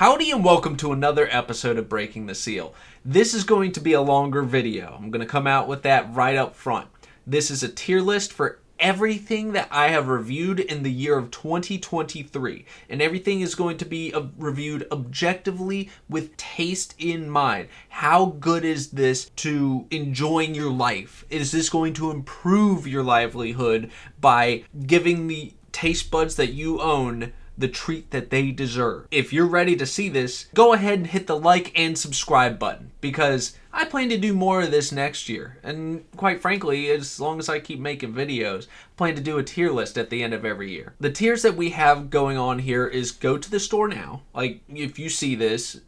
Howdy and welcome to another episode of Breaking the Seal. This is going to be a longer video. I'm going to come out with that right up front. This is a tier list for everything that I have reviewed in the year of 2023. And everything is going to be reviewed objectively with taste in mind. How good is this to enjoying your life? Is this going to improve your livelihood by giving the taste buds that you own the treat that they deserve? If you're ready to see this, go ahead and hit the like and subscribe button, because I plan to do more of this next year. And quite frankly, as long as I keep making videos, I plan to do a tier list at the end of every year. The tiers that we have going on here is go to the store now. Like, if you see this,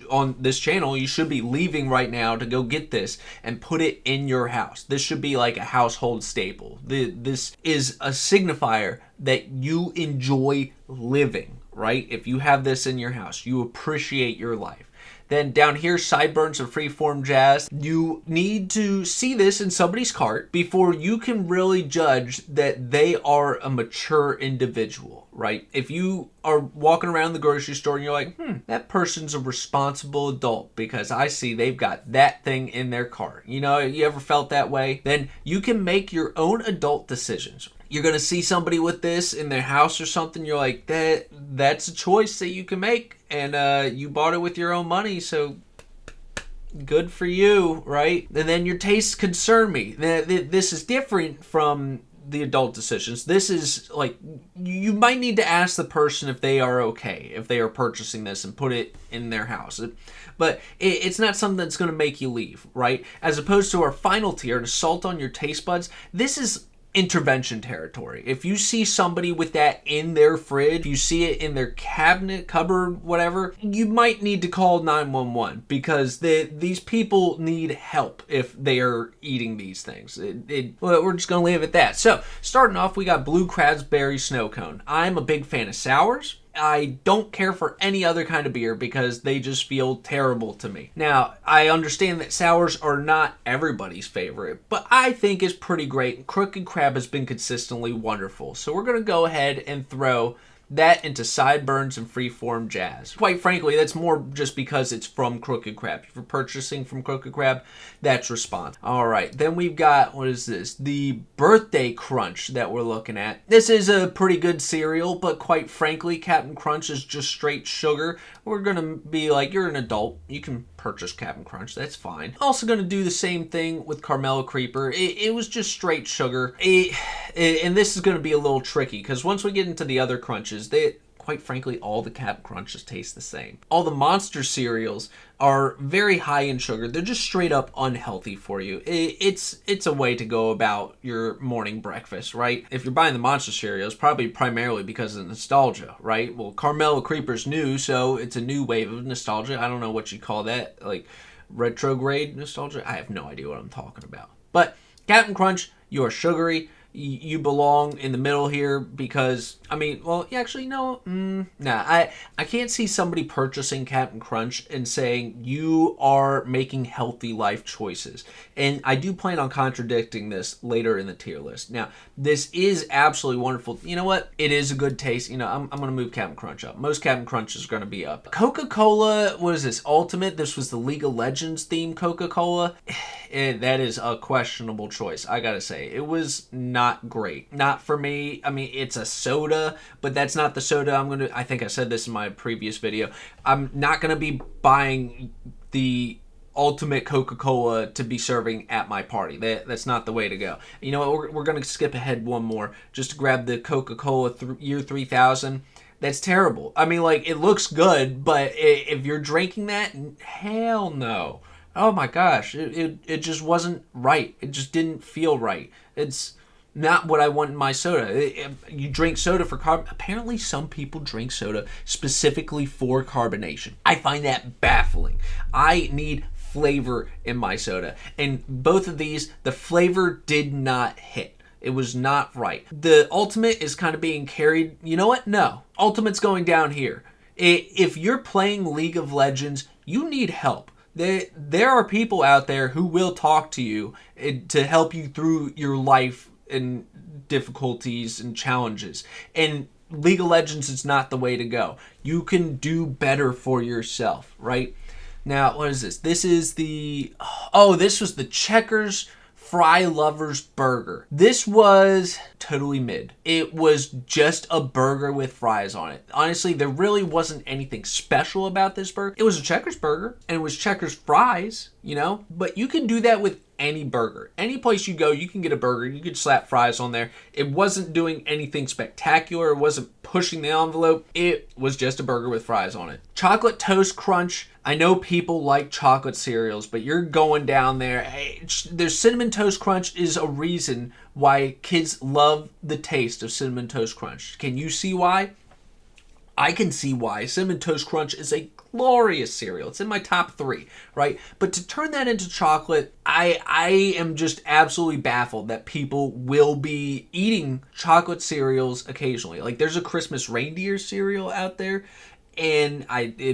on this channel, you should be leaving right now to go get this and put it in your house. This should be like a household staple. This is a signifier that you enjoy living, right? If you have this in your house, you appreciate your life. Then down here, sideburns and freeform jazz. You need to see this in somebody's cart before you can really judge that they are a mature individual, right? If you are walking around the grocery store and you're like, that person's a responsible adult because I see they've got that thing in their cart. You know, you ever felt that way? Then you can make your own adult decisions. You're going to see somebody with this in their house or something. You're like, that's a choice that you can make. And you bought it with your own money, so good for you, right? And then your tastes concern me. This is different from the adult decisions. This is like, you might need to ask the person if they are okay, if they are purchasing this and put it in their house. But it's not something that's going to make you leave, right? As opposed to our final tier, an assault on your taste buds. This is intervention territory. If you see somebody with that in their fridge, you see it in their cabinet, cupboard, whatever, you might need to call 911 because these people need help if they are eating these things. Well, we're just going to leave it at that. So, starting off, we got blue crabsberry snow cone. I'm a big fan of sours. I don't care for any other kind of beer because they just feel terrible to me. Now, I understand that sours are not everybody's favorite, but I think it's pretty great. Crooked Crab has been consistently wonderful. So we're going to go ahead and throw that into sideburns and freeform jazz. Quite frankly, that's more just because it's from Crooked Crab. If you're purchasing from Crooked Crab, that's response. All right, then we've got, what is this? The Birthday Crunch that we're looking at. This is a pretty good cereal, but quite frankly, Captain Crunch is just straight sugar. We're gonna be like, you're an adult. You can purchase Captain Crunch, that's fine. Also gonna do the same thing with Caramel Creeper. It was just straight sugar. And this is gonna be a little tricky because once we get into the other crunches, quite frankly, all the Captain Crunches taste the same. All the Monster cereals are very high in sugar. They're just straight up unhealthy for you. It's a way to go about your morning breakfast, right? If you're buying the Monster cereals, probably primarily because of nostalgia, right? Well, Caramel Creeper's new, so it's a new wave of nostalgia. I don't know what you call that, like retrograde nostalgia. I have no idea what I'm talking about. But Captain Crunch, you are sugary. You belong in the middle here because, I mean, well, actually, no. I can't see somebody purchasing Captain Crunch and saying you are making healthy life choices. And I do plan on contradicting this later in the tier list. Now, this is absolutely wonderful. You know what? It is a good taste. You know, I'm going to move Captain Crunch up. Most Captain Crunches are going to be up. Coca-Cola, what is this? Ultimate? This was the League of Legends themed Coca-Cola. That is a questionable choice, I gotta say. It was not great. Not for me. I mean, it's a soda, but that's not the soda I think I said this in my previous video. I'm not gonna be buying the ultimate Coca-Cola to be serving at my party. That's not the way to go. You know what? We're gonna skip ahead one more just to grab the Coca-Cola year 3000. That's terrible. I mean, like, it looks good, but if you're drinking that, hell no. Oh my gosh, it just wasn't right. It just didn't feel right. It's not what I want in my soda. You drink soda for apparently some people drink soda specifically for carbonation. I find that baffling. I need flavor in my soda. And both of these, the flavor did not hit. It was not right. The Ultimate is kind of being carried. You know what? No. Ultimate's going down here. If you're playing League of Legends, you need help. There are people out there who will talk to you to help you through your life and difficulties and challenges. And League of Legends is not the way to go. You can do better for yourself, right? Now, what is this? This is this was the Checkers Fry Lovers Burger. This was totally mid. It was just a burger with fries on it. Honestly, there really wasn't anything special about this burger. It was a Checkers burger, and it was Checkers fries, But you can do that with any burger. Any place you go, you can get a burger. You could slap fries on there. It wasn't doing anything spectacular. It wasn't pushing the envelope. It was just a burger with fries on it. Chocolate Toast Crunch. I know people like chocolate cereals, but you're going down there. Their Cinnamon Toast Crunch is a reason why kids love the taste of Cinnamon Toast Crunch. Can you see why? I can see why. Cinnamon Toast Crunch is a glorious cereal. It's in my top 3, right? But to turn that into chocolate, I am just absolutely baffled that people will be eating chocolate cereals occasionally. Like, there's a Christmas reindeer cereal out there, and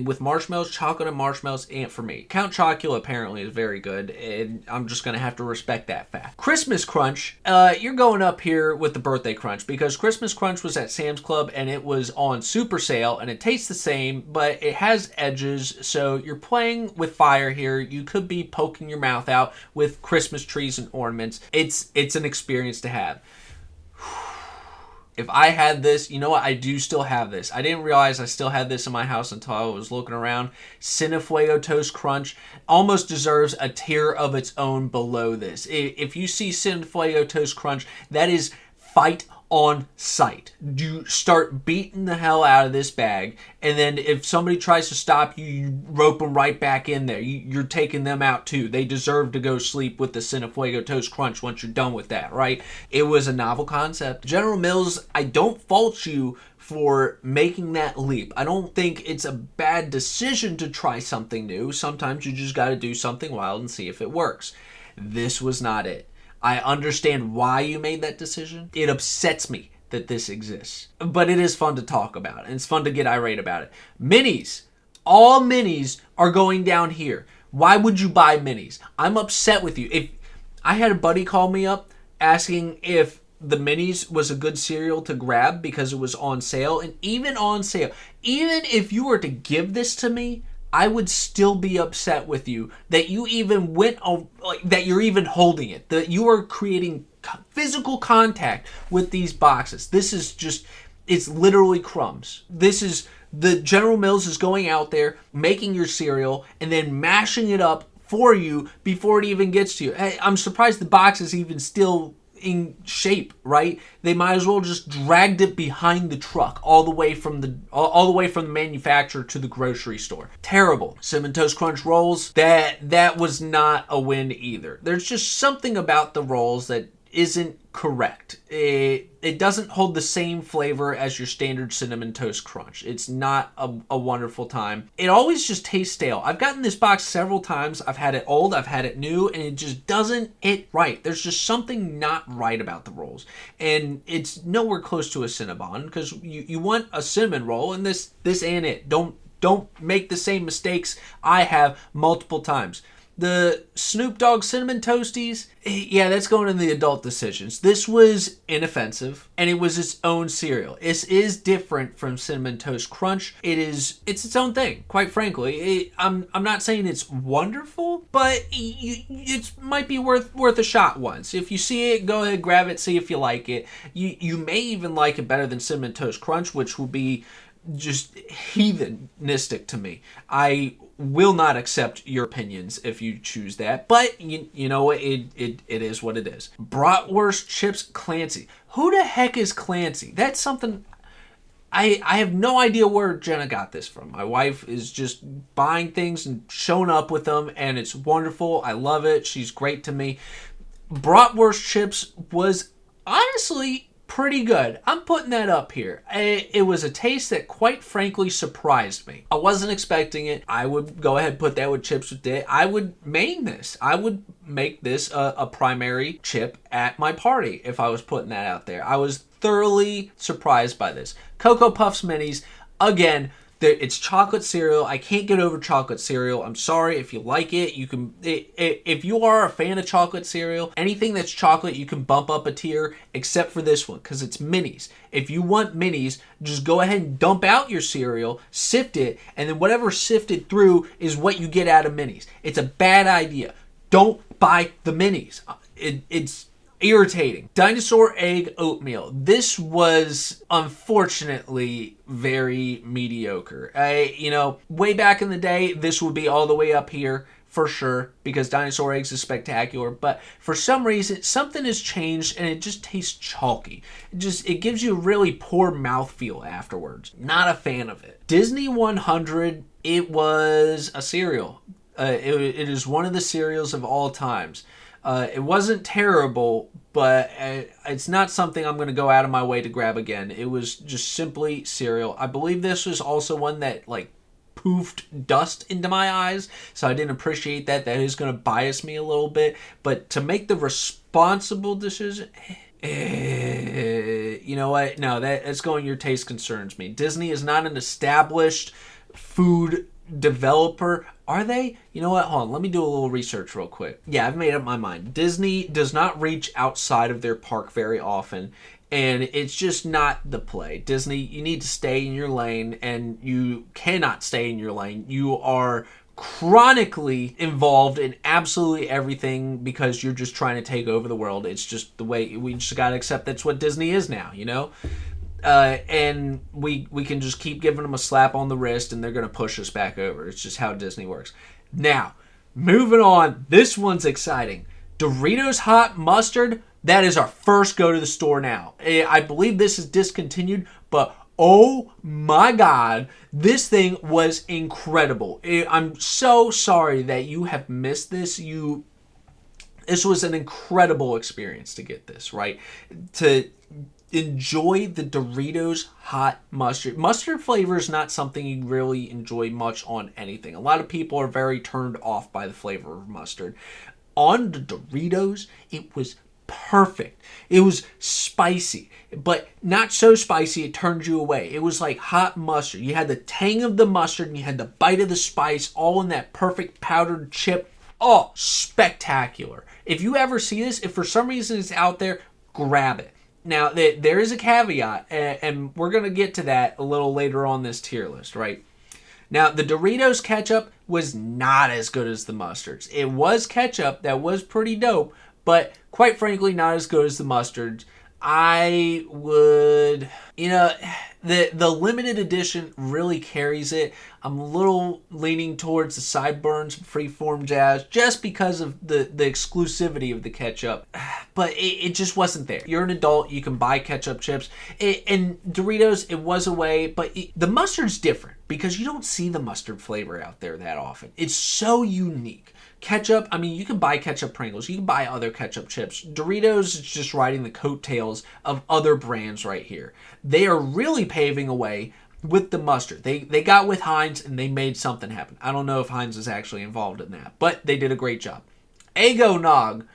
with marshmallows, chocolate and marshmallows ain't for me. Count Chocula apparently is very good, and I'm just going to have to respect that fact. Christmas Crunch, you're going up here with the Birthday Crunch, because Christmas Crunch was at Sam's Club, and it was on super sale, and it tastes the same, but it has edges, so you're playing with fire here. You could be poking your mouth out with Christmas trees and ornaments. It's an experience to have. If I had this, you know what? I do still have this. I didn't realize I still had this in my house until I was looking around. Cinefuego Toast Crunch almost deserves a tier of its own below this. If you see Cinefuego Toast Crunch, that is fight on sight. You start beating the hell out of this bag, and then if somebody tries to stop you, you rope them right back in there. You're taking them out too. They deserve to go sleep with the Cinefuego Toast Crunch once you're done with that, right? It was a novel concept. General Mills, I don't fault you for making that leap. I don't think it's a bad decision to try something new. Sometimes you just got to do something wild and see if it works. This was not it. I understand why you made that decision. It upsets me that this exists. But it is fun to talk about, and it's fun to get irate about it. Minis. All minis are going down here. Why would you buy minis? I'm upset with you. If I had a buddy call me up asking if the minis was a good cereal to grab because it was on sale, and even on sale, even if you were to give this to me, I would still be upset with you that you even that you're even holding it, that you are creating physical contact with these boxes. This is just, it's literally crumbs. This is, the General Mills is going out there, making your cereal, and then mashing it up for you before it even gets to you. I'm surprised the box is even still in shape, right? They might as well just dragged it behind the truck all the way from the manufacturer to the grocery store. Terrible. Cinnamon Toast Crunch rolls, that was not a win either. There's just something about the rolls that isn't correct. It doesn't hold the same flavor as your standard Cinnamon Toast Crunch. It's not a wonderful time. It always just tastes stale. I've gotten this box several times. I've had it old, I've had it new, and it just doesn't hit right. There's just something not right about the rolls. And it's nowhere close to a Cinnabon, because you want a cinnamon roll, and this ain't it. Don't make the same mistakes I have multiple times. The Snoop Dogg Cinnamon Toasties, yeah, that's going in the adult decisions. This was inoffensive, and it was its own cereal. This is different from Cinnamon Toast Crunch. It's its own thing, quite frankly. I'm not saying it's wonderful, but it might be worth a shot once. If you see it, go ahead, grab it, see if you like it. You may even like it better than Cinnamon Toast Crunch, which will be just heathenistic to me. I will not accept your opinions if you choose that, but you know what, it is what it is. Bratwurst Chips Clancy. Who the heck is Clancy? That's something I have no idea where Jenna got this from. My wife is just buying things and showing up with them, and it's wonderful. I love it. She's great to me. Bratwurst Chips was honestly pretty good. I'm putting that up here. It was a taste that quite frankly surprised me. I wasn't expecting it. I would go ahead and put that with chips with it. I would main this. I would make this a primary chip at my party if I was putting that out there. I was thoroughly surprised by this. Cocoa Puffs Minis, again, It's chocolate cereal. I can't get over chocolate cereal. I'm sorry if you like it. You can, if you are a fan of chocolate cereal, anything that's chocolate, you can bump up a tier, except for this one because it's minis. If you want minis, just go ahead and dump out your cereal, sift it, and then whatever sifted through is what you get out of minis. It's a bad idea. Don't buy the minis. It's irritating. Dinosaur egg oatmeal. This was unfortunately very mediocre. Way back in the day, this would be all the way up here for sure because dinosaur eggs is spectacular. But for some reason, something has changed and it just tastes chalky. It gives you a really poor mouthfeel afterwards. Not a fan of it. Disney 100. It was a cereal. It is one of the cereals of all times. It wasn't terrible, but it's not something I'm going to go out of my way to grab again. It was just simply cereal. I believe this was also one that, poofed dust into my eyes, so I didn't appreciate that. That is going to bias me a little bit. But to make the responsible decision... you know what? No, that's going your taste concerns me. Disney is not an established food developer. Are they? You know what? Hold on. Let me do a little research real quick. Yeah, I've made up my mind. Disney does not reach outside of their park very often, and it's just not the play. Disney, you need to stay in your lane, and you cannot stay in your lane. You are chronically involved in absolutely everything because you're just trying to take over the world. It's just the way we just got to accept that's what Disney is now, you know? And we can just keep giving them a slap on the wrist and they're going to push us back over. It's just how Disney works. Now, moving on. This one's exciting. Doritos Hot Mustard. That is our first go to the store now. I believe this is discontinued, but oh my God, this thing was incredible. I'm so sorry that you have missed this. This was an incredible experience to get this, right? To enjoy the Doritos Hot Mustard. Mustard flavor is not something you really enjoy much on anything. A lot of people are very turned off by the flavor of mustard. On the Doritos, it was perfect. It was spicy, but not so spicy it turned you away. It was like hot mustard. You had the tang of the mustard and you had the bite of the spice all in that perfect powdered chip. Oh, spectacular. If you ever see this, if for some reason it's out there, grab it. Now, there is a caveat, and we're going to get to that a little later on this tier list, right? Now, the Doritos ketchup was not as good as the mustards. It was ketchup that was pretty dope, but quite frankly, not as good as the mustards. I would, the limited edition really carries it. I'm a little leaning towards the sideburns, freeform jazz, just because of the exclusivity of the ketchup. But it just wasn't there. You're an adult, you can buy ketchup chips. And Doritos, it was a way, but the mustard's different because you don't see the mustard flavor out there that often. It's so unique. Ketchup, I mean, you can buy ketchup Pringles. You can buy other ketchup chips. Doritos is just riding the coattails of other brands right here. They are really paving a way with the mustard. They got with Heinz and they made something happen. I don't know if Heinz is actually involved in that, but they did a great job. Eggo Nog.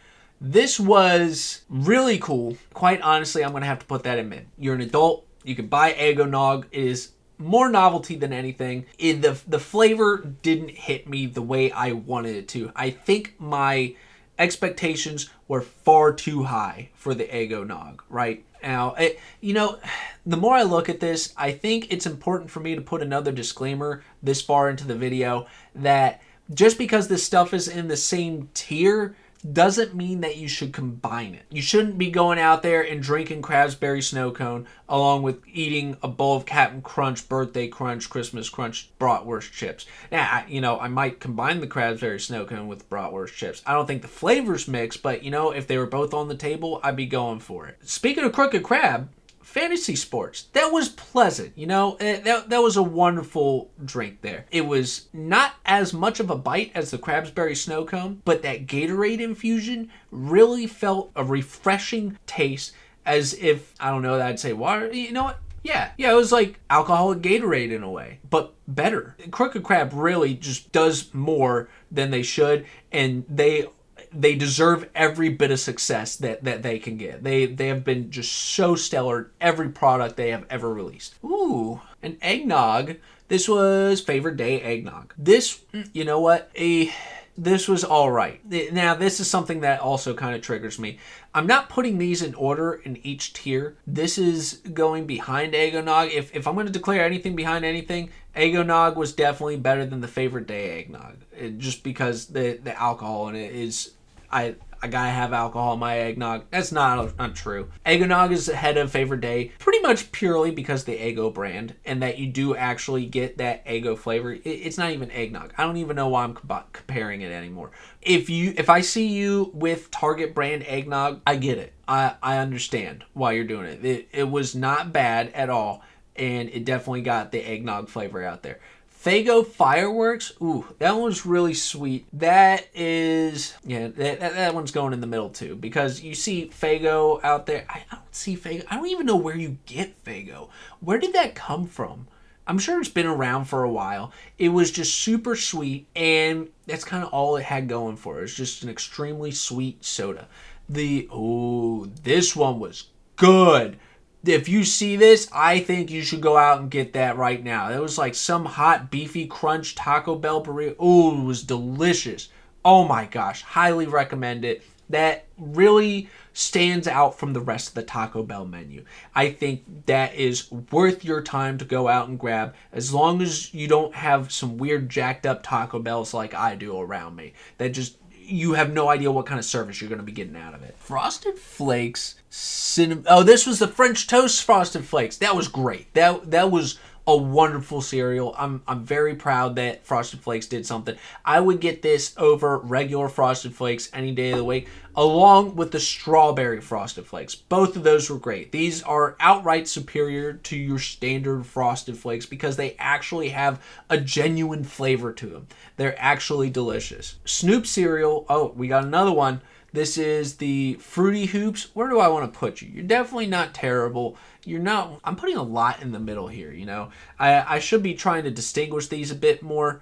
This was really cool. Quite honestly, I'm going to have to put that in mid. You're an adult. You can buy Eggo Nog. It is more novelty than anything. The flavor didn't hit me the way I wanted it to. I think my expectations were far too high for the Eggo Nog, right? Now, the more I look at this, I think it's important for me to put another disclaimer this far into the video that just because this stuff is in the same tier doesn't mean that you should combine it. You shouldn't be going out there and drinking Crabsberry Snow Cone along with eating a bowl of Captain Crunch, Birthday Crunch, Christmas Crunch, Bratwurst chips. Now, I might combine the Crabsberry Snow Cone with Bratwurst chips. I don't think the flavors mix, but, if they were both on the table, I'd be going for it. Speaking of Crooked Crab, fantasy sports. That was pleasant, that was a wonderful drink there. It was not as much of a bite as the Crabsberry Snow Cone, but that Gatorade infusion really felt a refreshing taste as if, I don't know, I'd say water. You know what? Yeah, it was like alcoholic Gatorade in a way, but better. Crooked Crab really just does more than they should, and they deserve every bit of success that they can get. They have been just so stellar in every product they have ever released. Ooh, an eggnog. This was favorite day eggnog. This, you know what? This was all right. Now, this is something that also kind of triggers me. I'm not putting these in order in each tier. This is going behind eggnog. If I'm going to declare anything behind anything, eggnog was definitely better than the favorite day eggnog. Just because the alcohol in it is... I gotta have alcohol in my eggnog. That's not true. Eggnog is ahead of favorite day pretty much purely because the Eggo brand and that you do actually get that Eggo flavor. It's not even eggnog. I don't even know why I'm comparing it anymore. If I see you with Target brand eggnog, I get it. I understand why you're doing it. It was not bad at all, and it definitely got the eggnog flavor out there. Faygo Fireworks, ooh, that one's really sweet. That is, yeah, that one's going in the middle too, because you see Faygo out there. I don't see Faygo. I don't even know where you get Faygo. Where did that come from? I'm sure it's been around for a while. It was just super sweet, and that's kind of all it had going for it. It's just an extremely sweet soda. This one was good. If you see this, I think you should go out and get that right now. It was like some hot beefy crunch Taco Bell burrito. Ooh, it was delicious. Oh my gosh, highly recommend it. That really stands out from the rest of the Taco Bell menu. I think that is worth your time to go out and grab, as long as you don't have some weird jacked up Taco Bells like I do around me. That just... you have no idea what kind of service you're going to be getting out of it. Frosted Flakes cinnamon. Oh, this was the French toast Frosted Flakes. That was great. That was a wonderful cereal. I'm very proud that Frosted Flakes did something. I would get this over regular Frosted Flakes any day of the week, along with the strawberry Frosted Flakes. Both of those were great. These are outright superior to your standard Frosted Flakes because they actually have a genuine flavor to them. They're actually delicious. Snoop cereal. Oh, we got another one. This is the Fruity Hoops. Where do I want to put you? You're definitely not terrible. You're not... I'm putting a lot in the middle here, you know. I should be trying to distinguish these a bit more.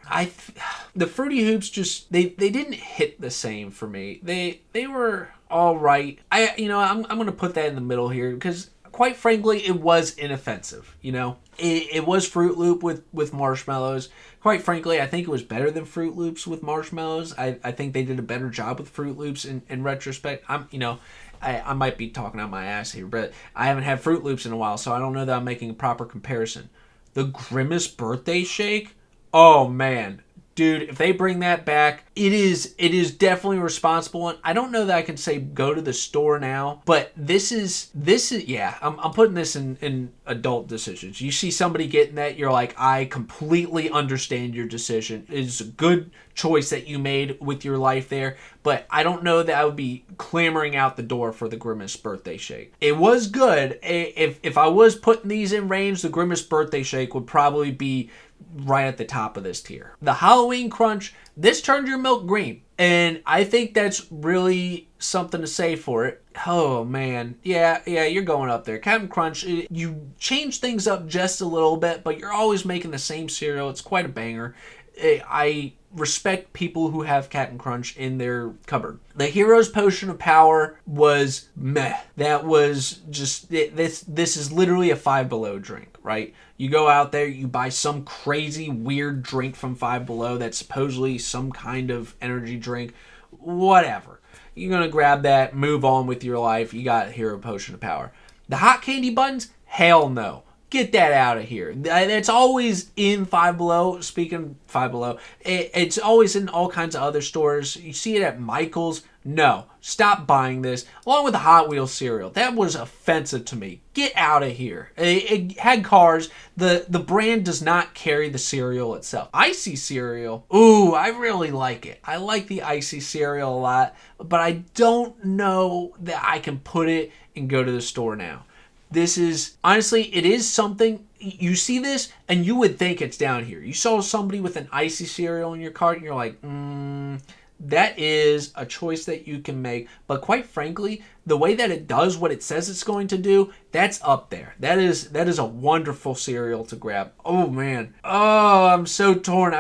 The Fruity Hoops just... They didn't hit the same for me. They were all right. I'm going to put that in the middle here because... quite frankly, it was inoffensive, you know? It was Fruit Loop with marshmallows. Quite frankly, I think it was better than Fruit Loops with marshmallows. I think they did a better job with Fruit Loops in retrospect. I might be talking out my ass here, but I haven't had Fruit Loops in a while, so I don't know that I'm making a proper comparison. The Grimace Birthday Shake? Oh, man. Dude, if they bring that back, it is definitely responsible. And I don't know that I can say go to the store now, but this is yeah, I'm putting this in adult decisions. You see somebody getting that, you're like, I completely understand your decision. It's a good choice that you made with your life there, but I don't know that I would be clamoring out the door for the Grimace Birthday Shake. It was good. If I was putting these in range, the Grimace Birthday Shake would probably be right at the top of this tier. The Halloween Crunch, this turned your milk green. And I think that's really something to say for it. Oh, man. Yeah, you're going up there. Captain Crunch, you change things up just a little bit, but you're always making the same cereal. It's quite a banger. I respect people who have Captain Crunch in their cupboard. The Hero's Potion of Power was meh. That was just... This is literally a Five Below drink, right? You go out there, you buy some crazy, weird drink from Five Below that's supposedly some kind of energy drink. Whatever. You're going to grab that, move on with your life. You got Hero Potion of Power. The Hot Candy Buttons? Hell no. Get that out of here. It's always in Five Below. Speaking of Five Below, it's always in all kinds of other stores. You see it at Michael's. No. Stop buying this. Along with the Hot Wheels cereal. That was offensive to me. Get out of here. It had cars. The brand does not carry the cereal itself. Icy cereal. Ooh, I really like it. I like the Icy cereal a lot. But I don't know that I can put it and go to the store now. This is, honestly, it is something, you see this and you would think it's down here. You saw somebody with an Icy cereal in your cart and you're like, that is a choice that you can make. But quite frankly, the way that it does what it says it's going to do, that's up there. That is a wonderful cereal to grab. Oh, man. Oh, I'm so torn.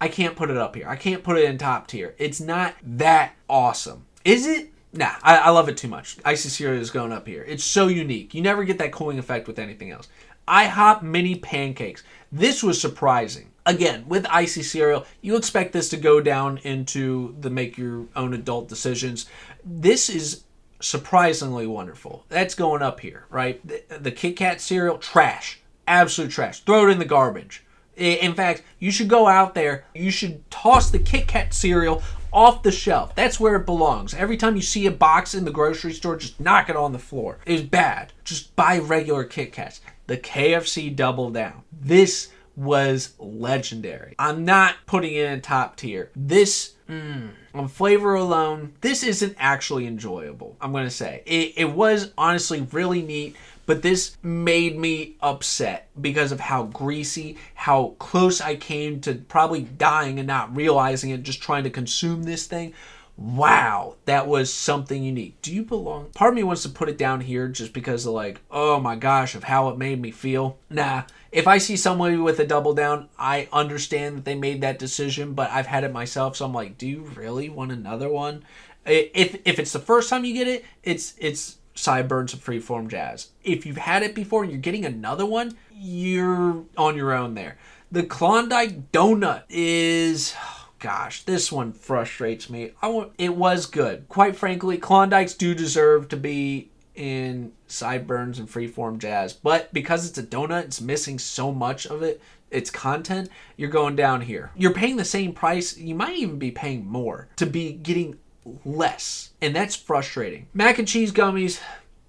I can't put it up here. I can't put it in top tier. It's not that awesome. Is it? Nah, I love it too much. Icy cereal is going up here. It's so unique. You never get that cooling effect with anything else. IHOP mini pancakes. This was surprising. Again, with icy cereal, you expect this to go down into the make your own adult decisions. This is surprisingly wonderful. That's going up here, right? The Kit Kat cereal, trash. Absolute trash. Throw it in the garbage. In fact, you should go out there, you should toss the Kit Kat cereal off the shelf. That's where it belongs. Every time you see a box in the grocery store, just knock it on the floor. It's bad. Just buy regular Kit Kats. The KFC Double Down. This was legendary. I'm not putting it in top tier. This, on flavor alone, this isn't actually enjoyable, I'm going to say. It was honestly really neat. But this made me upset because of how greasy, how close I came to probably dying and not realizing it, just trying to consume this thing. Wow, that was something unique. Do you belong? Part of me wants to put it down here just because of like, oh my gosh, of how it made me feel. Nah, if I see somebody with a Double Down, I understand that they made that decision, but I've had it myself, so I'm like, do you really want another one? If it's the first time you get it, it's Sideburns of Freeform Jazz. If you've had it before and you're getting another one, you're on your own there. The Klondike Donut is, oh gosh, this one frustrates me. It was good. Quite frankly, Klondikes do deserve to be in Sideburns and Freeform Jazz, but because it's a donut, it's missing so much of its content, you're going down here. You're paying the same price, you might even be paying more to be getting less, and that's frustrating. Mac and cheese gummies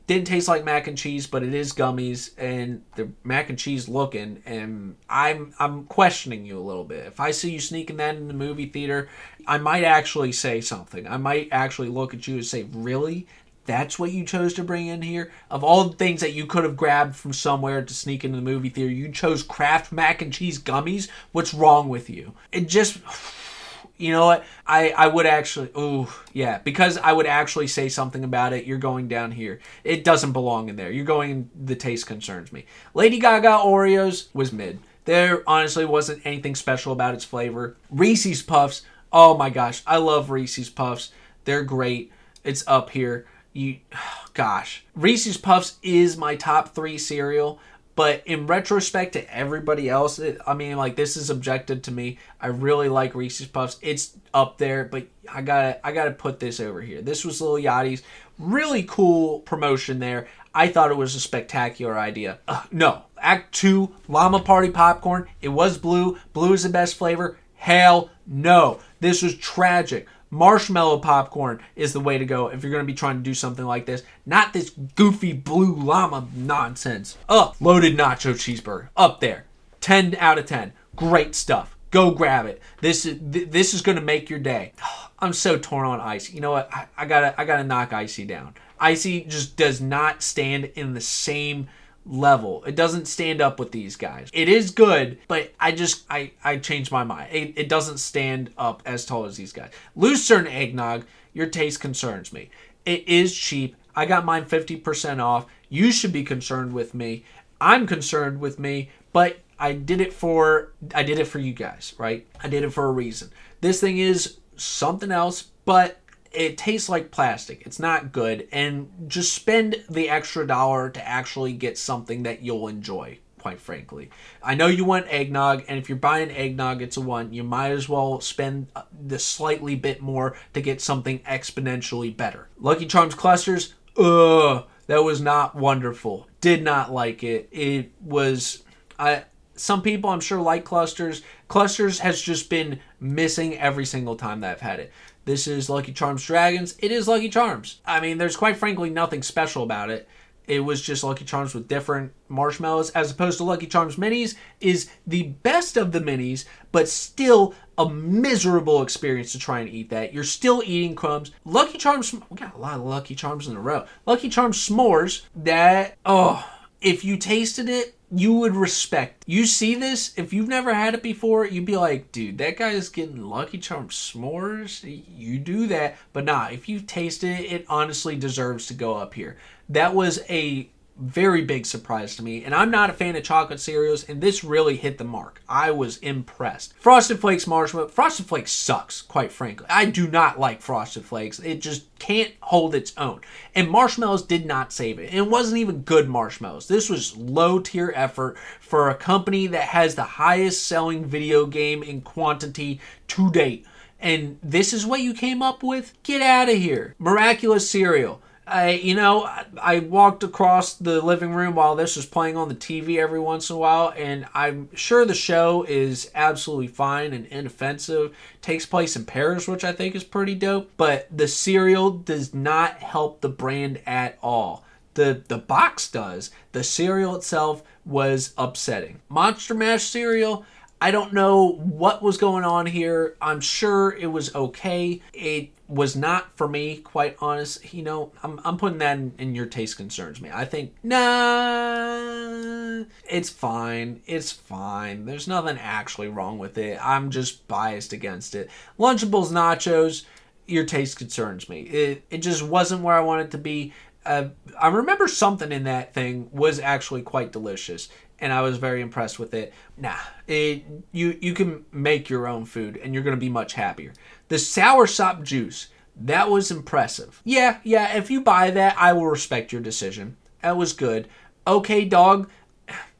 didn't taste like mac and cheese, but it is gummies, and the mac and cheese looking, and I'm questioning you a little bit. If I see you sneaking that in the movie theater, I might actually say something. I might actually look at you and say, really? That's what you chose to bring in here? Of all the things that you could have grabbed from somewhere to sneak into the movie theater, you chose Kraft mac and cheese gummies? What's wrong with you? It just... You know what? I would actually... Ooh, yeah. Because I would actually say something about it, you're going down here. It doesn't belong in there. You're going... The taste concerns me. Lady Gaga Oreos was mid. There honestly wasn't anything special about its flavor. Reese's Puffs. Oh my gosh. I love Reese's Puffs. They're great. It's up here. Gosh. Reese's Puffs is my top 3 cereal. But in retrospect to everybody else, this is objective to me. I really like Reese's Puffs. It's up there, but I gotta put this over here. This was Lil Yachty's really cool promotion there. I thought it was a spectacular idea. No, Act 2, Llama Party Popcorn. It was blue. Blue is the best flavor. Hell no. This was tragic. Marshmallow popcorn is the way to go if you're going to be trying to do something like this. Not this goofy blue llama nonsense. Loaded nacho cheeseburger. Up there. 10 out of 10. Great stuff. Go grab it. This is going to make your day. I'm so torn on Icy. You know what? I gotta knock Icy down. Icy just does not stand in the same level. It doesn't stand up with these guys. It is good, but I changed my mind. It doesn't stand up as tall as these guys. Lucerne eggnog, your taste concerns me. It is cheap. I got mine 50% off. You should be concerned with me. I'm concerned with me, but I did it for you guys, right? I did it for a reason. This thing is something else, but it tastes like plastic. It's not good. And just spend the extra $1 to actually get something that you'll enjoy, quite frankly. I know you want eggnog, and if you're buying eggnog, it's a 1. You might as well spend the slightly bit more to get something exponentially better. Lucky Charms clusters, that was not wonderful. Did not like it. It was... Some people, I'm sure, like clusters. Clusters has just been missing every single time that I've had it. This is Lucky Charms Dragons. It is Lucky Charms. There's quite frankly nothing special about it. It was just Lucky Charms with different marshmallows, as opposed to Lucky Charms Minis is the best of the minis, but still a miserable experience to try and eat that. You're still eating crumbs. Lucky Charms, we got a lot of Lucky Charms in a row. Lucky Charms S'mores, if you tasted it, you would respect. You see this, if you've never had it before, you'd be like, dude, that guy is getting Lucky Charms S'mores. You do that. But nah, if you've tasted it, it honestly deserves to go up here. That was a Very big surprise to me. And I'm not a fan of chocolate cereals, and this really hit the mark. I was impressed. Frosted Flakes marshmallow. Frosted Flakes sucks, quite frankly. I do not like Frosted Flakes. It just can't hold its own. And marshmallows did not save it. It wasn't even good marshmallows. This was low tier effort for a company that has the highest selling video game in quantity to date. And this is what you came up with? Get out of here. Miraculous cereal. I walked across the living room while this was playing on the TV every once in a while, and I'm sure the show is absolutely fine and inoffensive. Takes place in Paris, which I think is pretty dope, but the cereal does not help the brand at all. The box does. The cereal itself was upsetting. Monster Mash cereal, I don't know what was going on here. I'm sure it was okay. It was not for me, quite honest. I'm putting that in your taste concerns me. I think, nah, it's fine. It's fine. There's nothing actually wrong with it. I'm just biased against it. Lunchables nachos, your taste concerns me. It just wasn't where I wanted it to be. I remember something in that thing was actually quite delicious, and I was very impressed with it. You can make your own food, and you're going to be much happier. The soursop juice, that was impressive. Yeah, if you buy that, I will respect your decision. That was good. Okay, dog,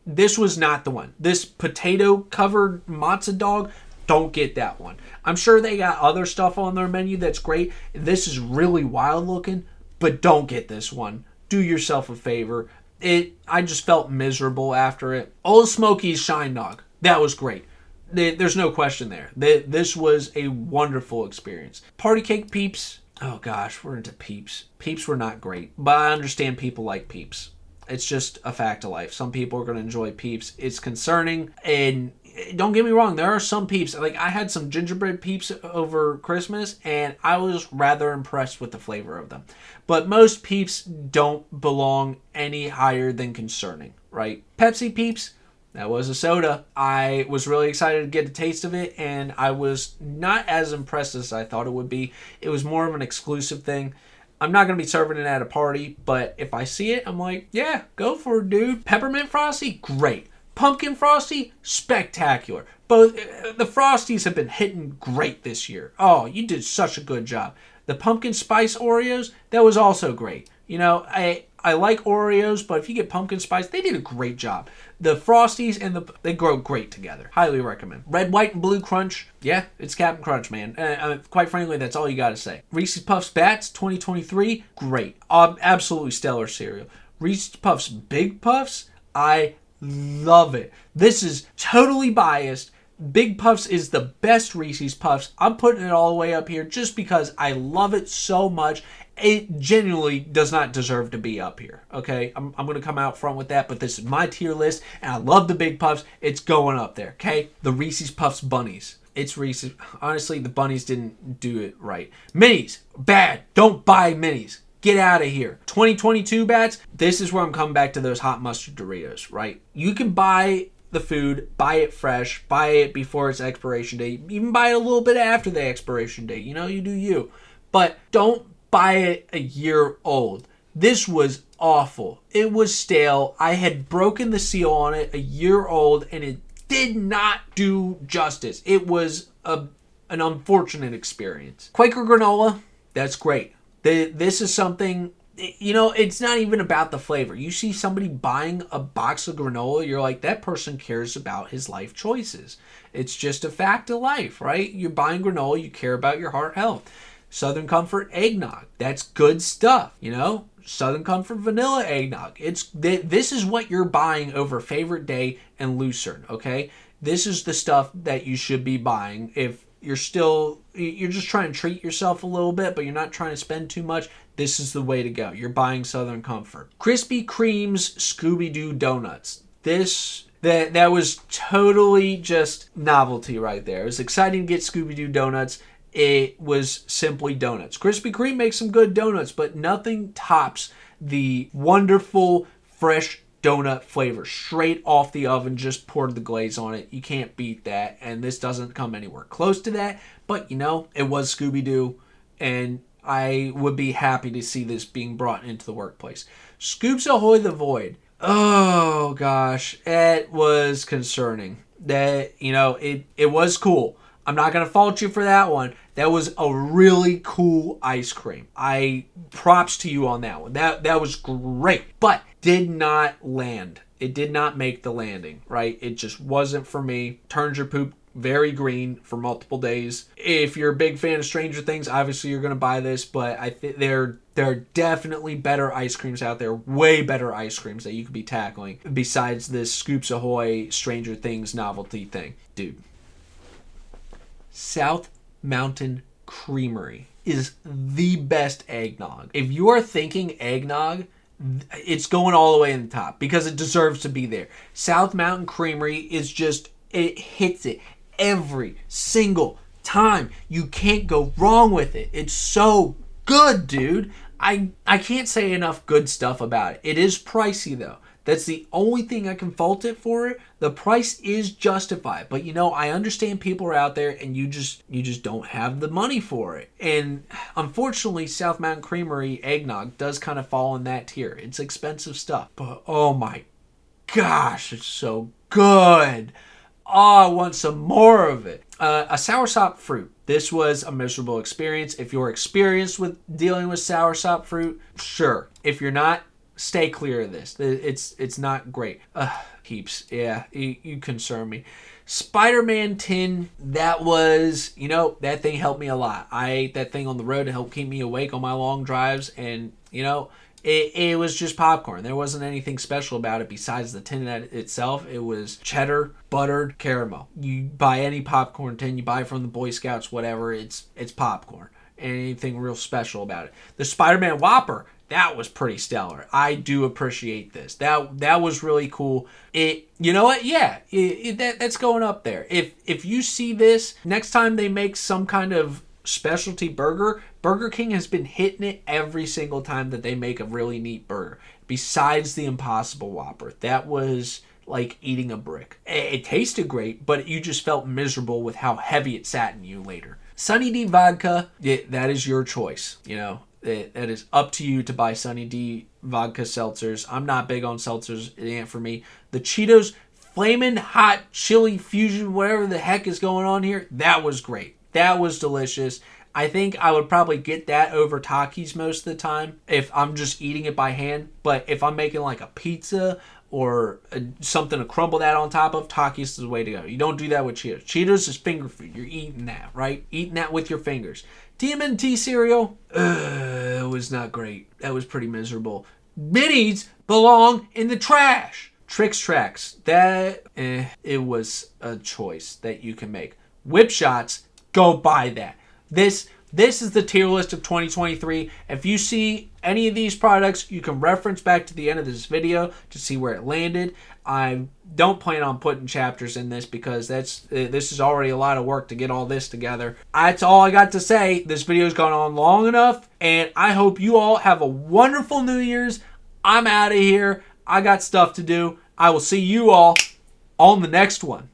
this was not the one. This potato-covered matzo dog, don't get that one. I'm sure they got other stuff on their menu that's great. This is really wild looking, but don't get this one. Do yourself a favor. I just felt miserable after it. Old Smoky's Shine Dog. That was great. There's no question there. This was a wonderful experience. Party Cake Peeps. Oh gosh, we're into Peeps. Peeps were not great, but I understand people like Peeps. It's just a fact of life. Some people are going to enjoy Peeps. It's concerning, and don't get me wrong, there are some Peeps. Like, I had some gingerbread Peeps over Christmas, and I was rather impressed with the flavor of them. But most Peeps don't belong any higher than concerning, right? Pepsi Peeps, that was a soda. I was really excited to get a taste of it, and I was not as impressed as I thought it would be. It was more of an exclusive thing. I'm not going to be serving it at a party, but if I see it, I'm like, yeah, go for it, dude. Peppermint Frosty, great. Pumpkin Frosty, spectacular. Both the Frosties have been hitting great this year. Oh, you did such a good job. The pumpkin spice Oreos, that was also great. I like Oreos, but if you get pumpkin spice, they did a great job. The Frosties they grow great together. Highly recommend. Red, white, and blue crunch. Yeah, it's Captain Crunch, man. Quite frankly, that's all you got to say. Reese's Puffs Bats 2023, great. Absolutely stellar cereal. Reese's Puffs Big Puffs, I love it. This is totally biased. Big Puffs is the best Reese's Puffs. I'm putting it all the way up here just because I love it so much. It genuinely does not deserve to be up here, okay? I'm going to come out front with that, but this is my tier list, and I love the Big Puffs. It's going up there, okay? The Reese's Puffs Bunnies. It's Reese's. Honestly, the Bunnies didn't do it right. Minis, bad. Don't buy minis. Get out of here. 2022 bats, this is where I'm coming back to those hot mustard Doritos, right? You can buy the food, buy it fresh, buy it before its expiration date, even buy it a little bit after the expiration date. You do you. But don't buy it a year old. This was awful. It was stale. I had broken the seal on it a year old, and it did not do justice. It was an unfortunate experience. Quaker granola, that's great. This is something, it's not even about the flavor. You see somebody buying a box of granola, you're like, that person cares about his life choices. It's just a fact of life, right? You're buying granola, you care about your heart health. Southern Comfort eggnog, that's good stuff, Southern Comfort vanilla eggnog. This is what you're buying over Favorite Day and Lucerne, okay? This is the stuff that you should be buying if you're just trying to treat yourself a little bit, but you're not trying to spend too much. This is the way to go. You're buying Southern Comfort. Krispy Kreme's Scooby-Doo donuts. That was totally just novelty right there. It was exciting to get Scooby-Doo donuts. It was simply donuts. Krispy Kreme makes some good donuts, but nothing tops the wonderful fresh donut flavor straight off the oven. Just poured the glaze on it. You can't beat that, and this doesn't come anywhere close to that. But it was Scooby-Doo, and I would be happy to see this being brought into the workplace. Scoops Ahoy the Void. Oh gosh, it was concerning. That, it was cool. I'm not going to fault you for that one. That was a really cool ice cream. Props to you on that one. That was great, but did not land. It did not make the landing, right? It just wasn't for me. Turns your poop very green for multiple days. If you're a big fan of Stranger Things, obviously you're going to buy this, but I think there are definitely better ice creams out there, way better ice creams that you could be tackling besides this Scoops Ahoy Stranger Things novelty thing. Dude. South Mountain Creamery is the best eggnog. If you are thinking eggnog, it's going all the way in the top because it deserves to be there. South Mountain Creamery is just, it hits it every single time. You can't go wrong with it. It's so good, dude. I can't say enough good stuff about it. It is pricey though. That's the only thing I can fault it for. The price is justified. But I understand people are out there and you just don't have the money for it. And unfortunately, South Mountain Creamery eggnog does kind of fall in that tier. It's expensive stuff. But oh my gosh, it's so good. Oh, I want some more of it. A soursop fruit. This was a miserable experience. If you're experienced with dealing with soursop fruit, sure. If you're not, stay clear of this. It's not great. Heaps. Yeah, you concern me. Spider-Man tin, that was, that thing helped me a lot. I ate that thing on the road to help keep me awake on my long drives, and, it was just popcorn. There wasn't anything special about it besides the tin itself. It was cheddar, buttered caramel. You buy any popcorn tin, you buy from the Boy Scouts, whatever, it's popcorn. Anything real special about it. The Spider-Man Whopper, that was pretty stellar. I do appreciate this. That was really cool. You know what? Yeah, that's going up there. If you see this next time they make some kind of specialty burger, Burger King has been hitting it every single time that they make a really neat burger. Besides the Impossible Whopper, that was like eating a brick. It tasted great, but you just felt miserable with how heavy it sat in you later. Sunny D vodka, that is your choice. That is up to you to buy Sunny D vodka seltzers. I'm not big on seltzers. It ain't for me. The Cheetos Flamin' Hot Chili Fusion, whatever the heck is going on here, that was great. That was delicious. I think I would probably get that over Takis most of the time if I'm just eating it by hand. But if I'm making like a pizza or something to crumble that on top of, Takis is the way to go. You don't do that with Cheetos. Cheetos is finger food. You're eating that, right? Eating that with your fingers. TMNT cereal, it was not great. That was pretty miserable. Minis belong in the trash. Trix Tracks, it was a choice that you can make. Whip Shots, go buy that. This is the tier list of 2023. If you see any of these products, you can reference back to the end of this video to see where it landed. I don't plan on putting chapters in this because this is already a lot of work to get all this together. That's all I got to say. This video's gone on long enough, and I hope you all have a wonderful New Year's. I'm out of here. I got stuff to do. I will see you all on the next one.